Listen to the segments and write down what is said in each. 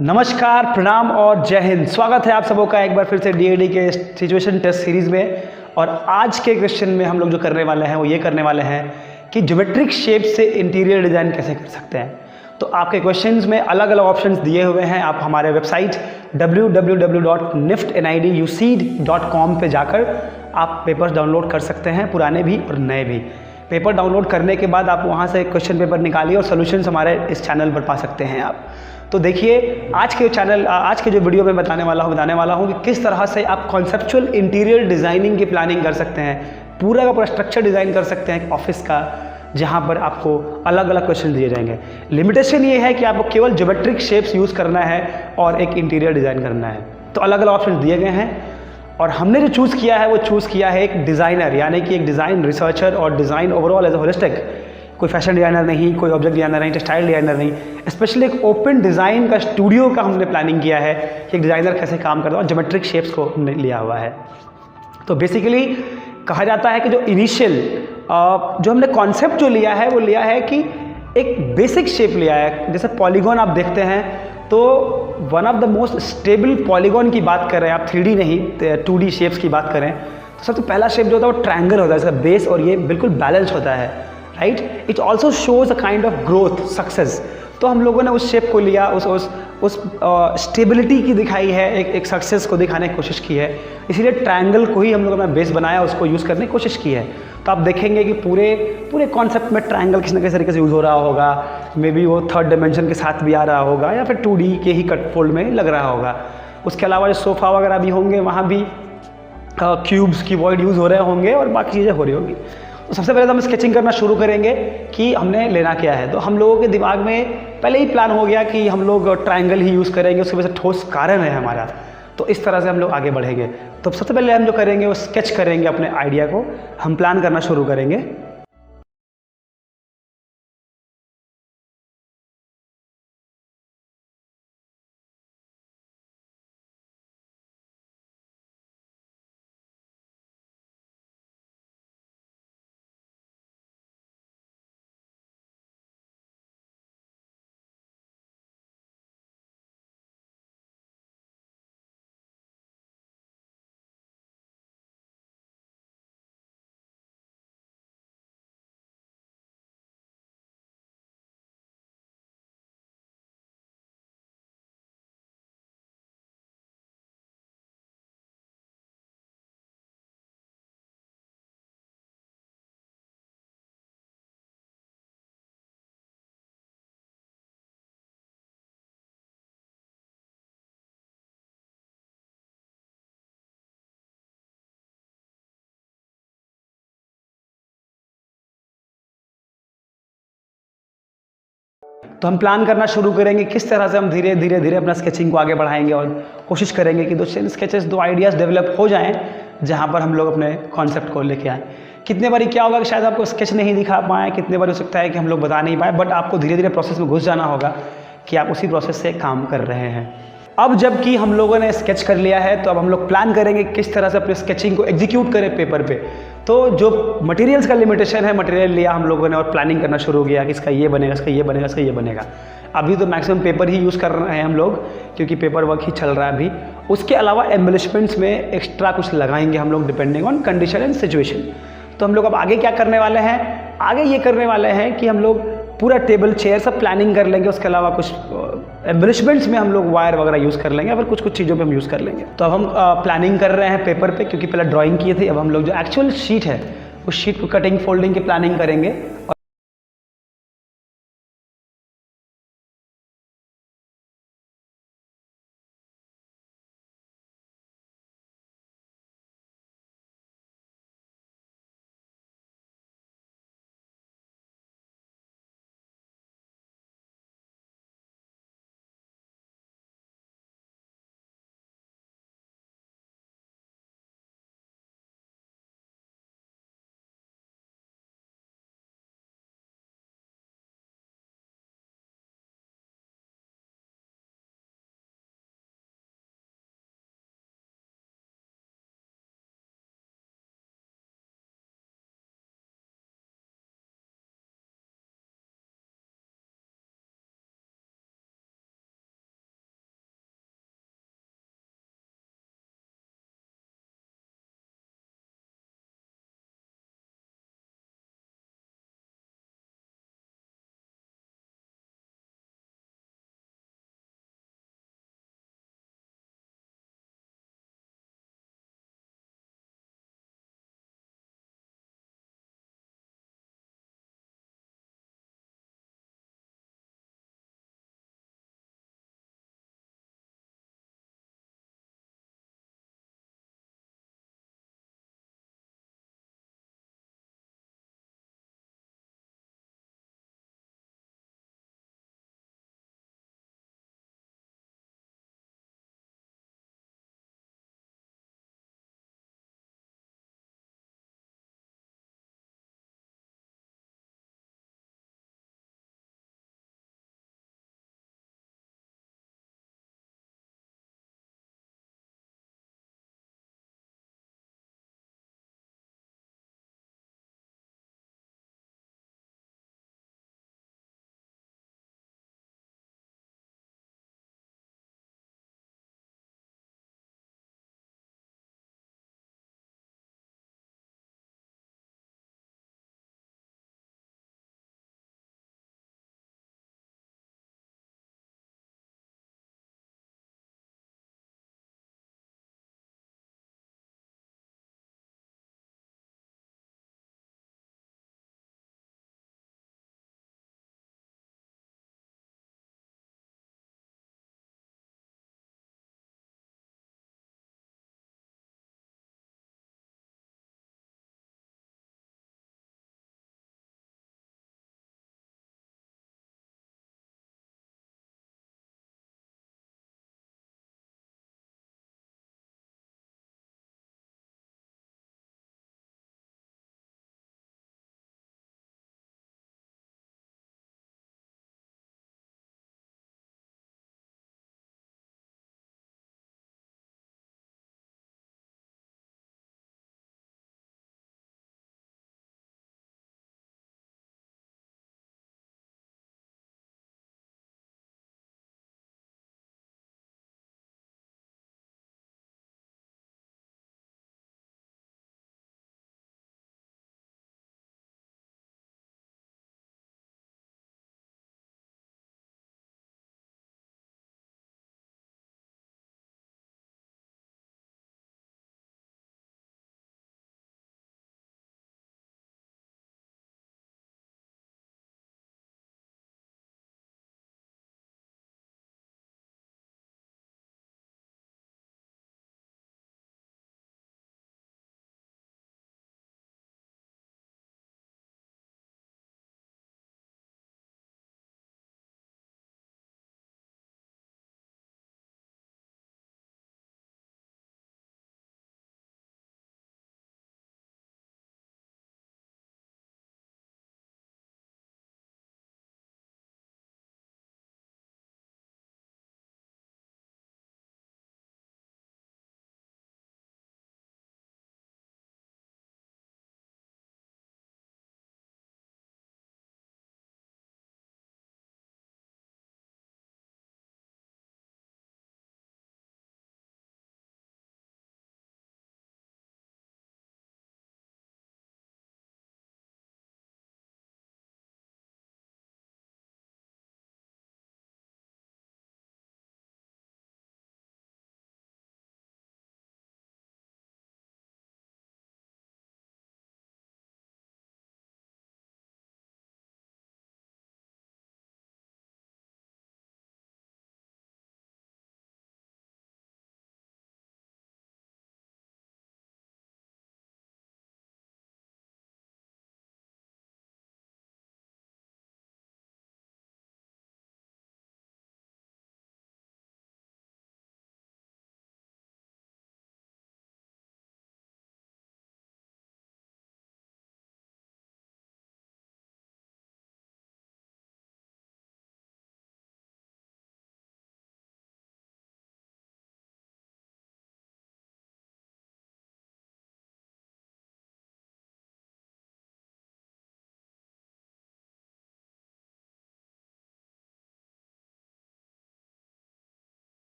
नमस्कार, प्रणाम और जय हिंद। स्वागत है आप सबों का एक बार फिर से डीएडी के सिचुएशन टेस्ट सीरीज़ में। और आज के क्वेश्चन में हम लोग जो करने वाले हैं वो ये करने वाले हैं कि ज्योमेट्रिक शेप से इंटीरियर डिज़ाइन कैसे कर सकते हैं। तो आपके क्वेश्चंस में अलग अलग ऑप्शंस दिए हुए हैं। आप हमारे वेबसाइट www.niftiducid.com पे जाकर आप पेपर्स डाउनलोड कर सकते हैं, पुराने भी और नए भी। पेपर डाउनलोड करने के बाद आप वहाँ से क्वेश्चन पेपर निकालिए और सोल्यूशंस हमारे इस चैनल पर पा सकते हैं आप। तो देखिए, आज के जो वीडियो में बताने वाला हूँ कि किस तरह से आप कॉन्सेप्चुअल इंटीरियर डिज़ाइनिंग की प्लानिंग कर सकते हैं, पूरा का पूरा स्ट्रक्चर डिज़ाइन कर सकते हैं एक ऑफिस का, जहाँ पर आपको अलग अलग क्वेश्चन दिए जाएंगे। लिमिटेशन ये है कि आपको केवल ज्योमेट्रिक शेप्स यूज़ करना है और एक इंटीरियर डिज़ाइन करना है। तो अलग अलग ऑप्शन दिए गए हैं और हमने जो चूज़ किया है वो चूज़ किया है एक डिज़ाइनर, यानी कि एक डिज़ाइन रिसर्चर और design overall as a holistic. कोई फैशन डिज़ाइनर नहीं, कोई ऑब्जेक्ट डिज़ाइनर नहीं, टेक्सटाइल डिज़ाइनर नहीं, स्पेशली एक ओपन डिज़ाइन का स्टूडियो का हमने प्लानिंग किया है कि एक डिज़ाइनर कैसे काम करता है और ज्योमेट्रिक शेप्स को हमने लिया हुआ है। तो बेसिकली कहा जाता है कि जो इनिशियल जो हमने कॉन्सेप्ट जो लिया है वो लिया है कि एक बेसिक शेप लिया है। जैसे पॉलीगॉन आप देखते हैं तो one of the most stable polygon की बात कर रहे हैं आप, 3D नहीं 2D शेप्स की बात करें तो सबसे पहला शेप जो होता है वो ट्रायंगल होता है। इसका बेस और ये बिल्कुल बैलेंस होता है, right. It also shows a kind of growth success. तो हम लोगों ने उस शेप को लिया, उस स्टेबिलिटी की दिखाई है, एक सक्सेस को दिखाने की कोशिश की है, इसीलिए ट्रायंगल को ही हम लोगों ने बेस बनाया, उसको यूज़ करने की कोशिश की है। तो आप देखेंगे कि पूरे कॉन्सेप्ट में ट्रायंगल किसी न किसी तरीके से यूज़ हो रहा होगा। मे बी वो थर्ड डायमेंशन के साथ भी आ रहा होगा या फिर 2D के ही कट फोल्ड में लग रहा होगा। उसके अलावा जो सोफ़ा वगैरह भी होंगे वहाँ भी क्यूब्स की वॉइड यूज़ हो रहे होंगे और बाकी चीज़ें हो रही होगी। तो सबसे पहले तो हम स्केचिंग करना शुरू करेंगे कि हमने लेना क्या है। तो हम लोगों के दिमाग में पहले ही प्लान हो गया कि हम लोग ट्रायंगल ही यूज़ करेंगे, उसकी वजह से ठोस कारण है हमारा। तो इस तरह से हम लोग आगे बढ़ेंगे। तो सबसे पहले हम जो करेंगे वो स्केच करेंगे, अपने आइडिया को हम प्लान करना शुरू करेंगे। तो हम प्लान करना शुरू करेंगे किस तरह से हम धीरे धीरे अपना स्केचिंग को आगे बढ़ाएंगे और कोशिश करेंगे कि 2 स्केचेस 2 आइडियाज़ डेवलप हो जाएं जहां पर हम लोग अपने कॉन्सेप्ट को लेके आएँ। कितने बारी क्या होगा कि शायद आपको स्केच नहीं दिखा पाएँ, कितने बार हो सकता है कि हम लोग बता नहीं पाए, बट आपको धीरे धीरे प्रोसेस में घुस जाना होगा कि आप उसी प्रोसेस से काम कर रहे हैं। अब जबकि हम लोगों ने स्केच कर लिया है तो अब हम लोग प्लान करेंगे किस तरह से अपने स्केचिंग को एग्जीक्यूट करें पेपर पे। तो जो मटेरियल्स का लिमिटेशन है, मटेरियल लिया हम लोगों ने और प्लानिंग करना शुरू किया कि इसका ये बनेगा, इसका ये बनेगा, इसका ये बनेगा। अभी तो मैक्सिमम पेपर ही यूज़ कर रहे हैं हम लोग क्योंकि पेपर वर्क ही चल रहा है अभी। उसके अलावा एम्बलिशमेंट्स में एक्स्ट्रा कुछ लगाएंगे हम लोग depending on condition and situation. तो हम लोग अब आगे क्या करने वाले हैं, आगे ये करने वाले हैं कि हम लोग पूरा टेबल चेयर सब प्लानिंग कर लेंगे। उसके अलावा कुछ एम्बलिशमेंट्स में हम लोग वायर वगैरह यूज़ कर लेंगे, फिर कुछ चीज़ों पे हम यूज़ कर लेंगे। तो अब हम प्लानिंग कर रहे हैं पेपर पे, क्योंकि पहले ड्राइंग किए थे। अब हम लोग जो एक्चुअल शीट है उस शीट को कटिंग फोल्डिंग की प्लानिंग करेंगे।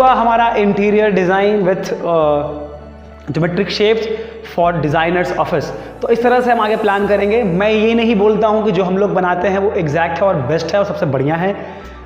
हुआ हमारा interior design with geometric shapes for designers office. तो इस तरह से हम आगे प्लान करेंगे। मैं ये नहीं बोलता हूँ कि जो हम लोग बनाते हैं वो एग्जैक्ट है और बेस्ट है और सबसे बढ़िया है।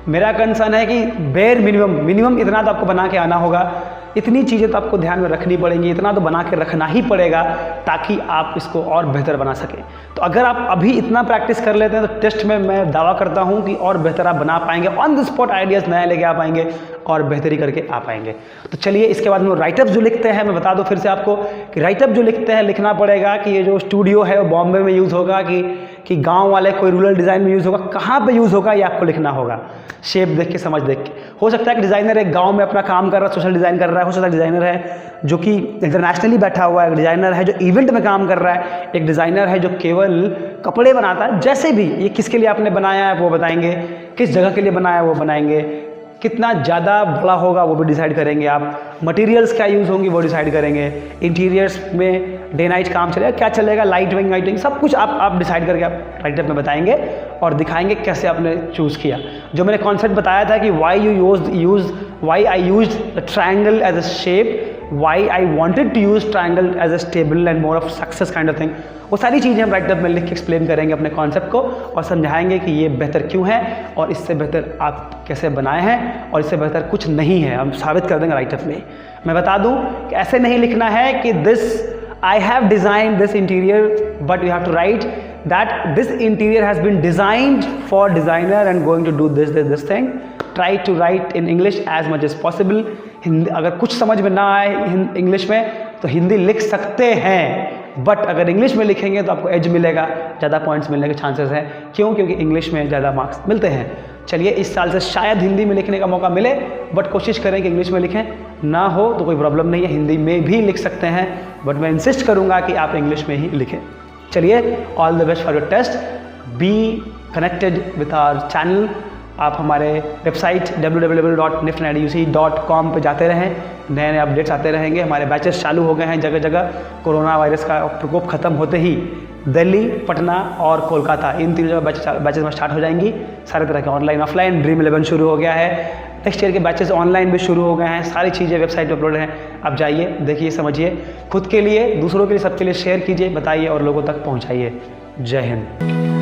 मेरा कंसर्न है कि बेयर मिनिमम इतना तो आपको बना के आना होगा, इतनी चीज़ें तो आपको ध्यान में रखनी पड़ेंगी, इतना तो बना के रखना ही पड़ेगा ताकि आप इसको और बेहतर बना सकें। तो अगर आप अभी इतना प्रैक्टिस कर लेते हैं तो टेस्ट में मैं दावा करता हूं कि और बेहतर आप बना पाएंगे, ऑन द स्पॉट आइडियाज़ नए लेके आ पाएंगे और बेहतरी करके आ पाएंगे। तो चलिए इसके बाद में राइटअप जो लिखते हैं, मैं बता दूं फिर से आपको कि राइटअप जो लिखते हैं लिखना पड़ेगा कि ये जो स्टूडियो है वो बॉम्बे में यूज़ होगा कि गाँव वाले कोई रूरल डिज़ाइन में यूज़ होगा, कहाँ पर यूज़ होगा ये आपको लिखना होगा, शेप देख के समझ देख के। हो सकता है कि डिज़ाइनर एक गांव में अपना काम कर रहा है, सोशल डिज़ाइन कर रहा है, हो सकता है डिज़ाइनर है जो कि इंटरनेशनली बैठा हुआ है, एक डिज़ाइनर है जो इवेंट में काम कर रहा है, एक डिज़ाइनर है जो केवल कपड़े बनाता है। जैसे भी ये किसके लिए आपने बनाया है वो बताएंगे, किस जगह के लिए बनाया है वो बनाएंगे, कितना ज़्यादा बड़ा होगा वो भी डिसाइड करेंगे आप, मटेरियल्स क्या यूज़ होंगी वो डिसाइड करेंगे, इंटीरियर्स में डे नाइट काम चलेगा क्या चलेगा, लाइटिंग सब कुछ आप डिसाइड करके आप राइटअप में बताएंगे और दिखाएंगे कैसे आपने चूज़ किया। जो मैंने कॉन्सेप्ट बताया था कि why I use triangle as a shape, why I wanted to use triangle as a stable and more of success kind of thing, वो सारी चीज़ें हम राइटअप में लिख के एक्सप्लेन करेंगे अपने कॉन्सेप्ट को और समझाएंगे कि ये बेहतर क्यों है और इससे बेहतर आप कैसे बनाए हैं और इससे बेहतर कुछ नहीं है, हम साबित कर देंगे राइटअप में। मैं बता दूं कि ऐसे नहीं लिखना है कि I have design this interior, but you have to write that this interior has been designed for designer and going to do this thing. Try to write in English as much as possible. Hindi अगर कुछ समझ में ना आए English में तो हिंदी लिख सकते हैं, बट अगर इंग्लिश में लिखेंगे तो आपको एज मिलेगा, ज़्यादा पॉइंट्स मिलने के चांसेस हैं। क्यों? क्योंकि इंग्लिश में ज़्यादा मार्क्स मिलते हैं। चलिए इस साल से शायद हिंदी में लिखने का मौका मिले, बट कोशिश करें कि इंग्लिश में लिखें, ना हो तो कोई प्रॉब्लम नहीं है, हिंदी में भी लिख सकते हैं, बट मैं इंसिस्ट करूँगा कि आप इंग्लिश में ही लिखें। चलिए all the best for your test, be connected with our channel. आप हमारे वेबसाइट www.nifteduc.com पे जाते रहें, नए नए अपडेट्स आते रहेंगे। हमारे बैचेस चालू हो गए हैं जगह जगह। कोरोना वायरस का प्रकोप खत्म होते ही दिल्ली, पटना और कोलकाता इन तीनों जगह बैचेस में स्टार्ट हो जाएंगी। सारे तरह के ऑनलाइन ऑफलाइन, ड्रीम 11 शुरू हो गया है, नेक्स्ट ईयर के बैचेस ऑनलाइन भी शुरू हो गए हैं। सारी चीज़ें वेबसाइट पर अपलोड हैं, आप जाइए देखिए समझिए, खुद के लिए, दूसरों के लिए, सबके लिए शेयर कीजिए, बताइए और लोगों तक पहुँचाइए। जय हिंद।